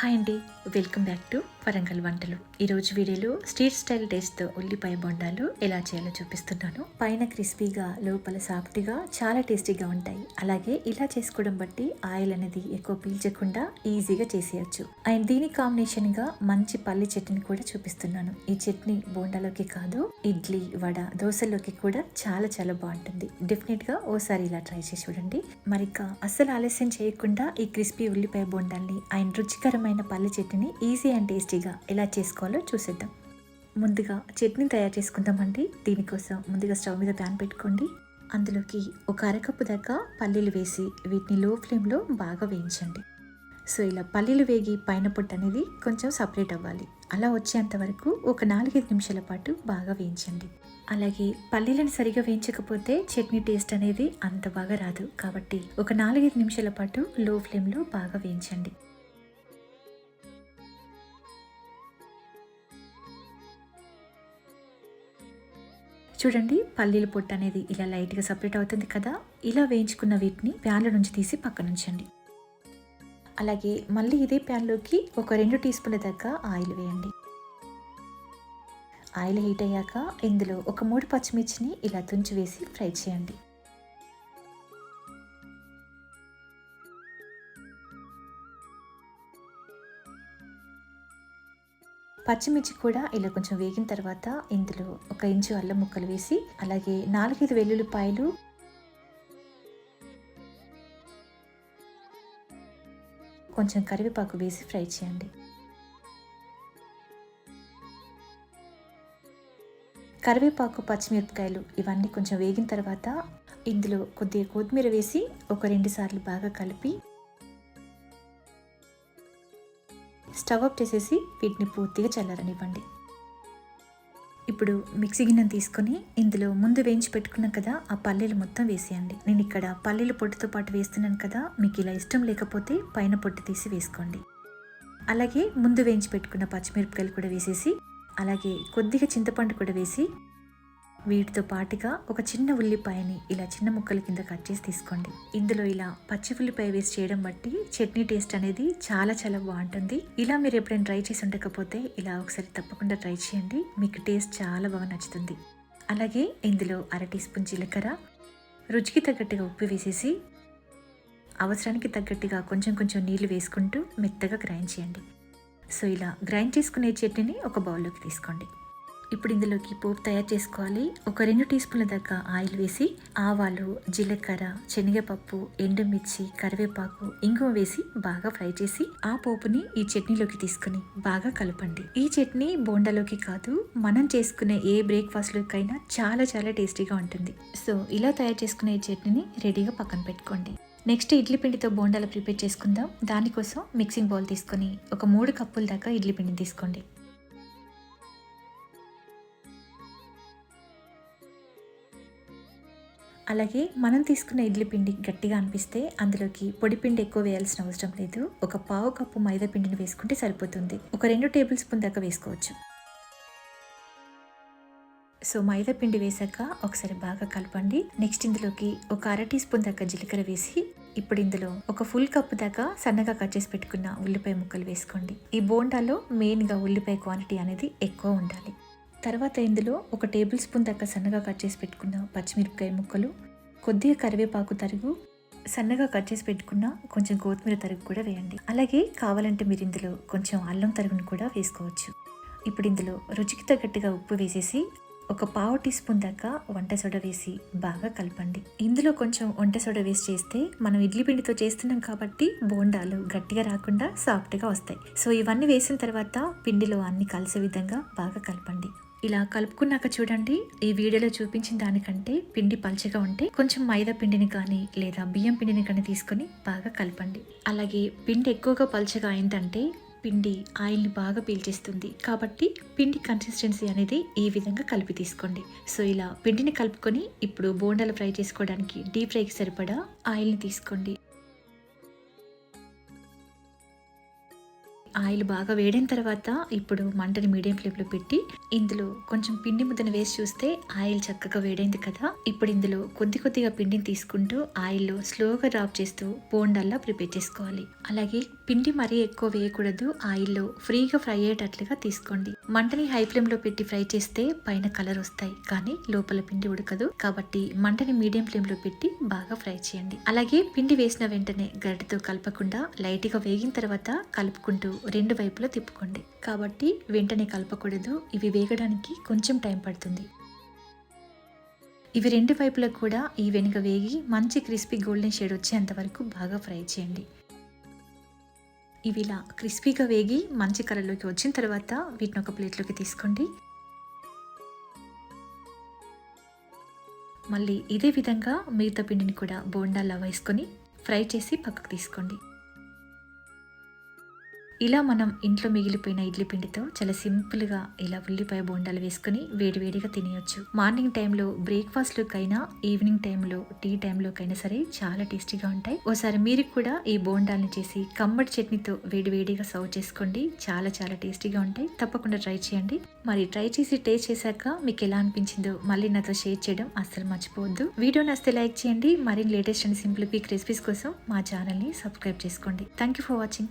Hi అండి, welcome back to Warangal వంటలు. ఈరోజు వీడియోలో స్ట్రీట్ స్టైల్ టేస్ట్తో ఉల్లిపాయ బొండాలు ఎలా చేయాలో చూపిస్తున్నాను. పైన క్రిస్పీగా, లోపల సాఫ్ట్గా, చాలా టేస్టీగా ఉంటాయి. అలాగే ఇలా చేసుకోవడం బట్టి ఆయిల్ అనేది ఎక్కువ పీల్చకుండా ఈజీగా చేసేయచ్చు. అండ్ దీని కాంబినేషన్గా మంచి పల్లి చట్నీ కూడా చూపిస్తున్నాను. ఈ చట్నీ బొండాలోకి కాదు, ఇడ్లీ, వడ, దోశలోకి కూడా చాలా చాలా బాగుంటుంది. డెఫినెట్గా ఓసారి ఇలా ట్రై చేసి చూడండి. మరిక అస్సలు ఆలస్యం చేయకుండా ఈ క్రిస్పీ ఉల్లిపాయ బొండాల్ని అండ్ రుచికరమైన పల్లి చట్నీని ఈజీ అండ్ టేస్టీగా ఎలా చేసుకోవాలో చూసేద్దాం. ముందుగా చట్నీ తయారు చేసుకుందామండి. దీనికోసం ముందుగా స్టవ్ మీద ప్యాన్ పెట్టుకోండి. అందులోకి ఒక అరకప్పు దాకా పల్లీలు వేసి వీటిని లో ఫ్లేమ్లో బాగా వేయించండి. సో ఇలా పల్లీలు వేగి పైన పొట్టు అనేది కొంచెం సపరేట్ అవ్వాలి. అలా వచ్చేంత వరకు ఒక 4-5 నిమిషాల పాటు బాగా వేయించండి. అలాగే పల్లీలను సరిగా వేయించకపోతే చట్నీ టేస్ట్ అనేది అంత బాగా రాదు. కాబట్టి ఒక 4-5 నిమిషాల పాటు లో ఫ్లేమ్లో బాగా వేయించండి. చూడండి, పల్లీల పొట్టు అనేది ఇలా లైట్గా సపరేట్ అవుతుంది కదా. ఇలా వేయించుకున్న వీటిని ప్యాన్ల నుంచి తీసి పక్కన ఉంచండి. అలాగే మళ్ళీ ఇదే ప్యాన్లోకి ఒక 2 టీ స్పూన్ల దాకా ఆయిల్ వేయండి. ఆయిల్ హీట్ అయ్యాక ఇందులో ఒక 3 పచ్చిమిర్చిని ఇలా తుంచి వేసి ఫ్రై చేయండి. పచ్చిమిర్చి కూడా ఇలా కొంచెం వేగిన తర్వాత ఇందులో 1 ఇంచు అల్లం ముక్కలు వేసి, అలాగే 4-5 వెల్లుల్లిపాయలు, కొంచెం కరివేపాకు వేసి ఫ్రై చేయండి. కరివేపాకు, పచ్చిమిరపకాయలు ఇవన్నీ కొంచెం వేగిన తర్వాత ఇందులో కొద్దిగా కొత్తిమీర వేసి ఒక 2 సార్లు బాగా కలిపి స్టవ్ ఆఫ్ చేసేసి వీటిని పూర్తిగా చల్లారనివ్వండి. ఇప్పుడు మిక్సీ గిన్నెను తీసుకొని ఇందులో ముందు వేయించి పెట్టుకున్నాం కదా, ఆ పల్లీలు మొత్తం వేసేయండి. నేను ఇక్కడ పల్లీల పొట్టుతో పాటు వేస్తున్నాను కదా, మీకు ఇలా ఇష్టం లేకపోతే పైన పొట్టు తీసి వేసుకోండి. అలాగే ముందు వేయించి పెట్టుకున్న పచ్చిమిరపకాయలు కూడా వేసేసి, అలాగే కొద్దిగా చింతపండు కూడా వేసి, వీటితో పాటుగా ఒక చిన్న ఉల్లిపాయని ఇలా చిన్న ముక్కల కింద కట్ చేసి తీసుకోండి. ఇందులో ఇలా పచ్చి ఉల్లిపాయ వేసి చేయడం బట్టి చట్నీ టేస్ట్ అనేది చాలా చాలా బాగుంటుంది. ఇలా మీరు ఎప్పుడైనా ట్రై చేసి ఉండకపోతే ఇలా ఒకసారి తప్పకుండా ట్రై చేయండి. మీకు టేస్ట్ చాలా బాగా నచ్చుతుంది. అలాగే ఇందులో 1/2 టీ స్పూన్ జీలకర్ర, రుచికి తగ్గట్టుగా ఉప్పు వేసేసి, అవసరానికి తగ్గట్టుగా కొంచెం కొంచెం నీళ్లు వేసుకుంటూ మెత్తగా గ్రైండ్ చేయండి. సో ఇలా గ్రైండ్ చేసుకునే చట్నీని ఒక బౌల్లోకి తీసుకోండి. ఇప్పుడు ఇందులోకి పోపు తయారు చేసుకోవాలి. ఒక 2 టీ స్పూన్ల దాకా ఆయిల్ వేసి ఆవాలు, జీలకర్ర, శనగపప్పు, ఎండుమిర్చి, కరివేపాకు, ఇంగువ వేసి బాగా ఫ్రై చేసి ఆ పోపుని ఈ చట్నీలోకి తీసుకుని బాగా కలపండి. ఈ చట్నీ బోండాలోకి కాదు, మనం చేసుకునే ఏ బ్రేక్ఫాస్ట్ లోకైనా చాలా చాలా టేస్టీగా ఉంటుంది. సో ఇలా తయారు చేసుకునే ఈ చట్నీని రెడీగా పక్కన పెట్టుకోండి. నెక్స్ట్ ఇడ్లీ పిండితో బోండాలు ప్రిపేర్ చేసుకుందాం. దానికోసం మిక్సింగ్ బౌల్ తీసుకొని ఒక 3 కప్పుల దాకా ఇడ్లీ పిండిని తీసుకోండి. అలాగే మనం తీసుకున్న ఇడ్లీ పిండి గట్టిగా అనిపిస్తే అందులోకి పొడి పిండి ఎక్కువ వేయాల్సిన అవసరం లేదు. ఒక 1/2 కప్పు మైదా పిండిని వేసుకుంటే సరిపోతుంది. ఒక 2 టేబుల్ స్పూన్ దాకా వేసుకోవచ్చు. సో మైదా పిండి వేసాక ఒకసారి బాగా కలపండి. నెక్స్ట్ ఇందులోకి ఒక 1/2 టీ స్పూన్ దాకా జీలకర్ర వేసి, ఇప్పుడు ఇందులో ఒక ఫుల్ కప్పు దాకా సన్నగా కట్ చేసి పెట్టుకున్న ఉల్లిపాయ ముక్కలు వేసుకోండి. ఈ బోండాలో మెయిన్గా ఉల్లిపాయ క్వాంటిటీ అనేది ఎక్కువ ఉండాలి. తర్వాత ఇందులో ఒక టేబుల్ స్పూన్ దాకా సన్నగా కట్ చేసి పెట్టుకున్న పచ్చిమిరపకాయ ముక్కలు, కొద్దిగా కరివేపాకు తరుగు, సన్నగా కట్ చేసి పెట్టుకున్న కొంచెం కొత్తిమీర తరుగు కూడా వేయండి. అలాగే కావాలంటే మీరు ఇందులో కొంచెం అల్లం తరుగును కూడా వేసుకోవచ్చు. ఇప్పుడు ఇందులో రుచికి తగ్గట్టుగా ఉప్పు వేసేసి ఒక 1/2 టీ స్పూన్ దాకా వంట సోడా వేసి బాగా కలపండి. ఇందులో కొంచెం వంట సోడా వేసి చేస్తే మనం ఇడ్లీ పిండితో చేస్తున్నాం కాబట్టి బోండాలు గట్టిగా రాకుండా సాఫ్ట్గా వస్తాయి. సో ఇవన్నీ వేసిన తర్వాత పిండిలో అన్ని కలిసే విధంగా బాగా కలపండి. ఇలా కలుపుకున్నాక చూడండి, ఈ వీడియోలో చూపించిన దానికంటే పిండి పల్చగా ఉంటే కొంచెం మైదా పిండిని కానీ లేదా బియ్యం పిండిని కానీ తీసుకొని బాగా కలపండి. అలాగే పిండి ఎక్కువగా పల్చగా అయిందంటే పిండి ఆయిల్ని బాగా పీల్చేస్తుంది. కాబట్టి పిండి కన్సిస్టెన్సీ అనేది ఈ విధంగా కలిపి తీసుకోండి. సో ఇలా పిండిని కలుపుకొని ఇప్పుడు బోండాలు ఫ్రై చేసుకోవడానికి డీప్ ఫ్రైకి సరిపడా ఆయిల్ని తీసుకోండి. ఆయిల్ బాగా వేడిన తర్వాత ఇప్పుడు మంటని మీడియం ఫ్లేమ్లో పెట్టి ఇందులో కొంచెం పిండి ముద్దను వేసి చూస్తే ఆయిల్ చక్కగా వేడైంది కదా. ఇప్పుడు ఇందులో కొద్దిగా పిండిని తీసుకుంటూ ఆయిల్లో స్లోగా డ్రాప్ చేస్తూ బోండాల్లా ప్రిపేర్ చేసుకోవాలి. అలాగే పిండి మరీ ఎక్కువ వేయకూడదు, ఆయిల్లో ఫ్రీగా ఫ్రై అయ్యేటట్లుగా తీసుకోండి. మంటని హై ఫ్లేమ్లో పెట్టి ఫ్రై చేస్తే పైన కలర్ వస్తాయి కానీ లోపల పిండి ఉడకదు. కాబట్టి మంటని మీడియం ఫ్లేమ్లో పెట్టి బాగా ఫ్రై చేయండి. అలాగే పిండి వేసిన వెంటనే గరిటెతో కలపకుండా లైట్గా వేగిన తర్వాత కలుపుకుంటూ రెండు వైపులా తిప్పుకోండి. కాబట్టి వెంటనే కలపకూడదు, ఇవి వేగడానికి కొంచెం టైం పడుతుంది. ఇవి రెండు వైపులకు కూడా ఈవెన్గా వేగి మంచి క్రిస్పీ గోల్డెన్ షేడ్ వచ్చేంత వరకు బాగా ఫ్రై చేయండి. ఇవి ఇలా క్రిస్పీగా వేగి మంచి కలర్లోకి వచ్చిన తర్వాత వీటిని ఒక ప్లేట్లోకి తీసుకోండి. మళ్ళీ ఇదే విధంగా మిగతా పిండిని కూడా బోండాల్లా వేసుకొని ఫ్రై చేసి పక్కకు తీసుకోండి. ఇలా మనం ఇంట్లో మిగిలిపోయిన ఇడ్లీ పిండితో చాలా సింపుల్గా ఇలా ఉల్లిపాయ బోండాలు వేసుకుని వేడివేడిగా తినేయొచ్చు. మార్నింగ్ టైంలో బ్రేక్ఫాస్ట్లోకైనా ఈవినింగ్ టైంలో టీ టైంలోకైనా సరే చాలా టేస్టీగా ఉంటాయి. ఓసారి మీరు కూడా ఈ బోండాల్ని చేసి కమ్మటి చట్నీతో వేడివేడిగా సర్వ్ చేసుకోండి. చాలా చాలా టేస్టీగా ఉంటాయి. తప్పకుండా ట్రై చేయండి. మరి ట్రై చేసి టేస్ట్ చేశాక మీకు ఎలా అనిపించిందో మళ్ళీ నాతో షేర్ చేయడం అస్సలు మర్చిపోవద్దు. వీడియో నచ్చితే లైక్ చేయండి. మరిన్ని latest and simple quick recipes కోసం మా ఛానల్ని సబ్స్క్రైబ్ చేసుకోండి. Thank you for watching.